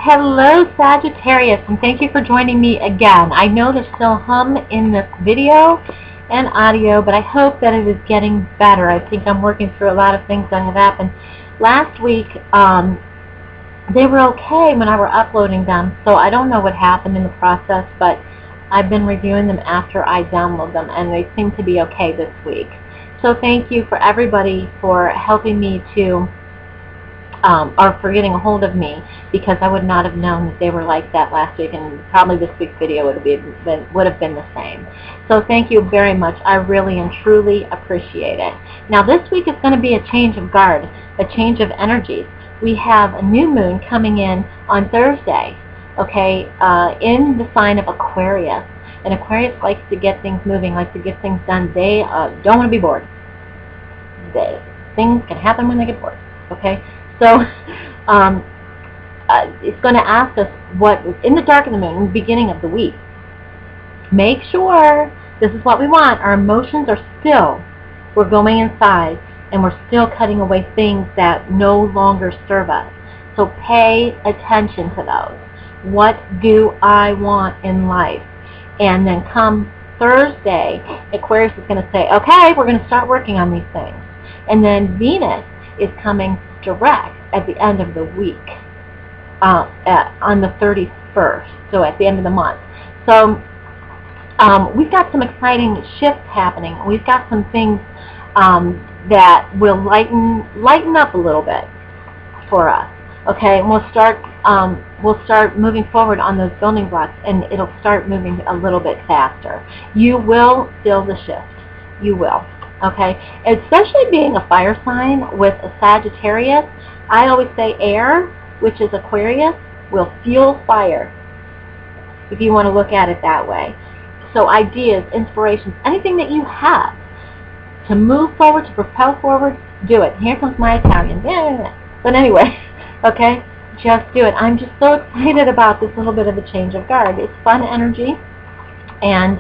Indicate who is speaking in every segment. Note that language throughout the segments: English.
Speaker 1: Hello Sagittarius, and thank you for joining me again. I know there's still hum in this video and audio, but I hope that it is getting better. I think I'm working through a lot of things that have happened. Last week, they were okay when I were uploading them, so I don't know what happened in the process, but I've been reviewing them after I download them, and they seem to be okay this week. So thank you for everybody for helping me to or for getting a hold of me, because I would not have known that they were like that last week, and probably this week's video would have been the same. So thank you very much. I really and truly appreciate it. Now this week is going to be a change of guard, a change of energies. We have a new moon coming in on Thursday, okay, in the sign of Aquarius. And Aquarius likes to get things moving, likes to get things done. They don't want to be bored. Things can happen when they get bored, okay? So it's going to ask us what is in the dark of the moon, in the beginning of the week. Make sure, this is what we want, our emotions are still, we're going inside, and we're still cutting away things that no longer serve us. So pay attention to those. What do I want in life? And then come Thursday, Aquarius is going to say, okay, we're going to start working on these things. And then Venus is coming direct at the end of the week, on the 31st, so at the end of the month. So we've got some exciting shifts happening. We've got some things that will lighten up a little bit for us. Okay, and we'll start moving forward on those building blocks, and it'll start moving a little bit faster. You will feel the shift. You will. Okay, especially being a fire sign with a Sagittarius, I always say air, which is Aquarius, will fuel fire, if you want to look at it that way. So ideas, inspirations, anything that you have to move forward, to propel forward, do it. Here comes my Italian. But anyway, okay, just do it. I'm just so excited about this little bit of a change of guard. It's fun energy, and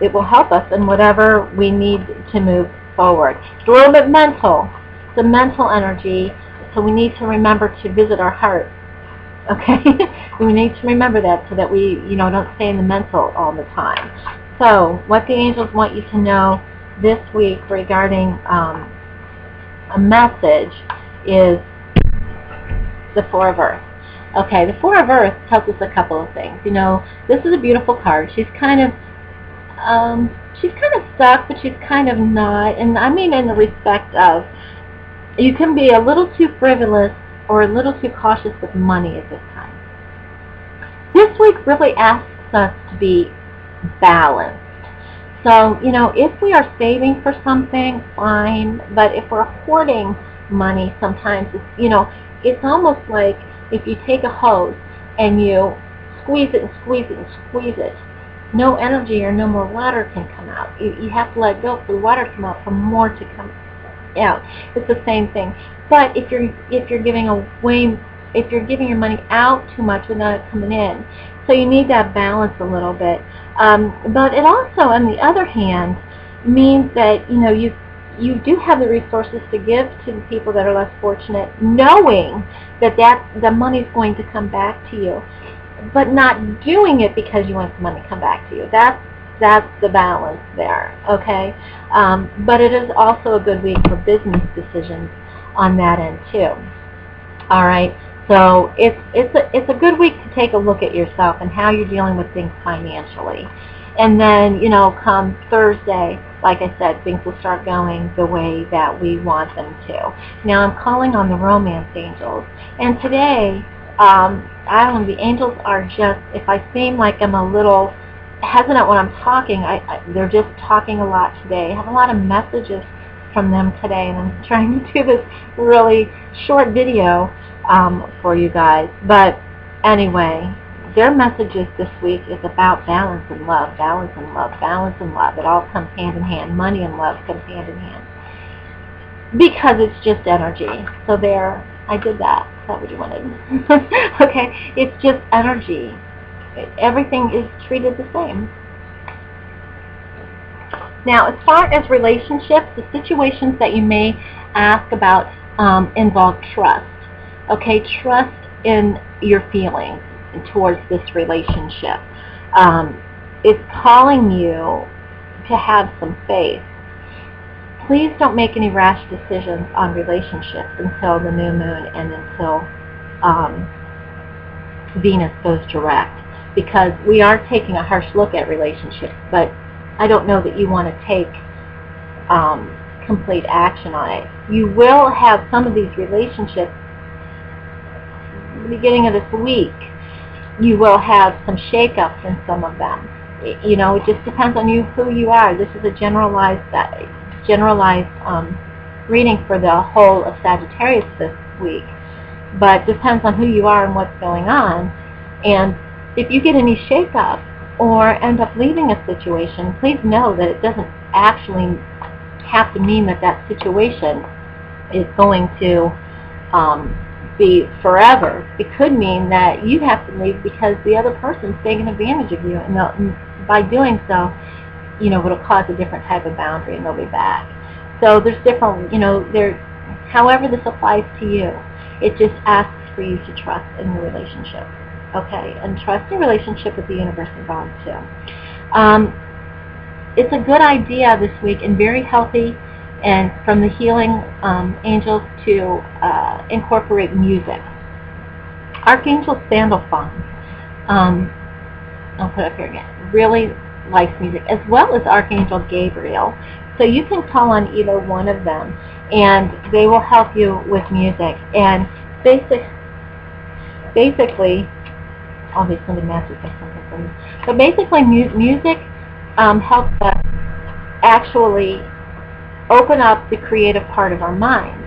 Speaker 1: it will help us in whatever we need to move forward. It's a little bit mental. It's a mental energy, so we need to remember to visit our heart. Okay? We need to remember that so that we, don't stay in the mental all the time. So, what the angels want you to know this week regarding a message is the Four of Earth. Okay, the Four of Earth tells us a couple of things. This is a beautiful card. She's kind of stuck, but she's kind of not. And I mean in the respect of, you can be a little too frivolous or a little too cautious with money at this time. This week really asks us to be balanced. So, if we are saving for something, fine. But if we're hoarding money, sometimes it's almost like if you take a hose and you squeeze it and squeeze it and squeeze it, no energy or no more water can come out. You have to let go for the water to come out, for more to come out. It's the same thing. But if you're giving your money out too much without it coming in, so you need that balance a little bit. But it also, on the other hand, means that you do have the resources to give to the people that are less fortunate, knowing that the money is going to come back to you, but not doing it because you want the money to come back to you. That's the balance there, okay? But it is also a good week for business decisions on that end too. All right, so it's a good week to take a look at yourself and how you're dealing with things financially. And then, come Thursday, like I said, things will start going the way that we want them to. Now I'm calling on the romance angels, and today, I don't know, the angels are just, if I seem like I'm a little hesitant when I'm talking, they're just talking a lot today. I have a lot of messages from them today, and I'm trying to do this really short video for you guys. But anyway, their messages this week is about balance and love, balance and love, balance and love. It all comes hand in hand. Money and love comes hand in hand, because it's just energy. So there, I did that. Is that what you wanted? Okay, it's just energy. Everything is treated the same. Now, as far as relationships, the situations that you may ask about involve trust. Okay, trust in your feelings towards this relationship. It's calling you to have some faith. Please don't make any rash decisions on relationships until the new moon and until Venus goes direct, because we are taking a harsh look at relationships, but I don't know that you want to take complete action on it. You will have some of these relationships at the beginning of this week. You will have some shakeups in some of them. You know, it just depends on you, who you are. This is a generalized reading for the whole of Sagittarius this week, but depends on who you are and what's going on. And if you get any shakeup or end up leaving a situation, please know that it doesn't actually have to mean that that situation is going to be forever. It could mean that you have to leave because the other person's taking advantage of you, and by doing so, you know, it'll cause a different type of boundary, and they'll be back. So there's different, you know, however this applies to you, it just asks for you to trust in the relationship, okay, and trust your relationship with the universe and God too. It's a good idea this week and very healthy, and from the healing angels, to incorporate music. Archangel Sandalphon, I'll put it up here again, really likes music, as well as Archangel Gabriel. So you can call on either one of them, and they will help you with music. And basically, obviously the message is something from this, but basically music helps us actually open up the creative part of our minds,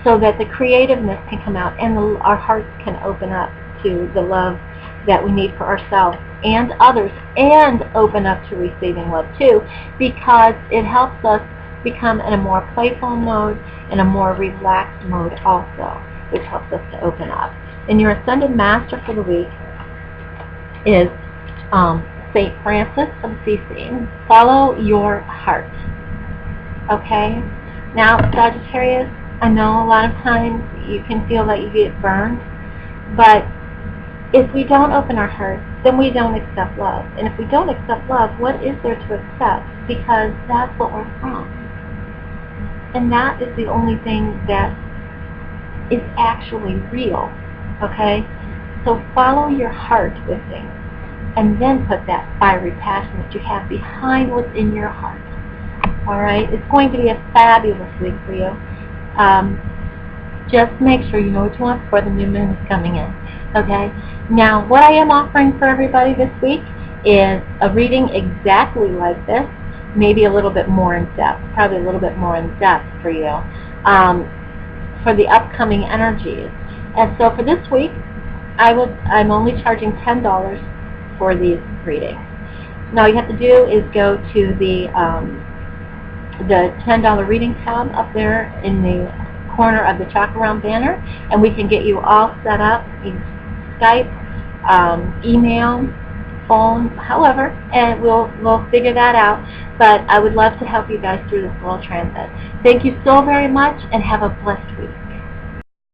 Speaker 1: so that the creativeness can come out, and our hearts can open up to the love that we need for ourselves and others, and open up to receiving love too, because it helps us become in a more playful mode, in a more relaxed mode also, which helps us to open up. And your Ascended Master for the week is St. Francis of Assisi. Follow your heart. Okay? Now, Sagittarius, I know a lot of times you can feel that you get burned, but if we don't open our hearts, then we don't accept love. And if we don't accept love, what is there to accept? Because that's what we're from. And that is the only thing that is actually real. Okay? So follow your heart with things, and then put that fiery passion that you have behind what's in your heart. Alright? It's going to be a fabulous week for you. Just make sure you know what you want before the new moon is coming in. Okay? Now, what I am offering for everybody this week is a reading exactly like this, maybe a little bit more in depth, probably a little bit more in depth for you, for the upcoming energies. And so for this week, I'm only charging $10 for these readings. Now, all you have to do is go to the $10 reading tab up there in the corner of the Chakra Realm banner, and we can get you all set up. Skype, email, phone, however, and we'll figure that out. But I would love to help you guys through this little transit. Thank you so very much, and have a blessed week.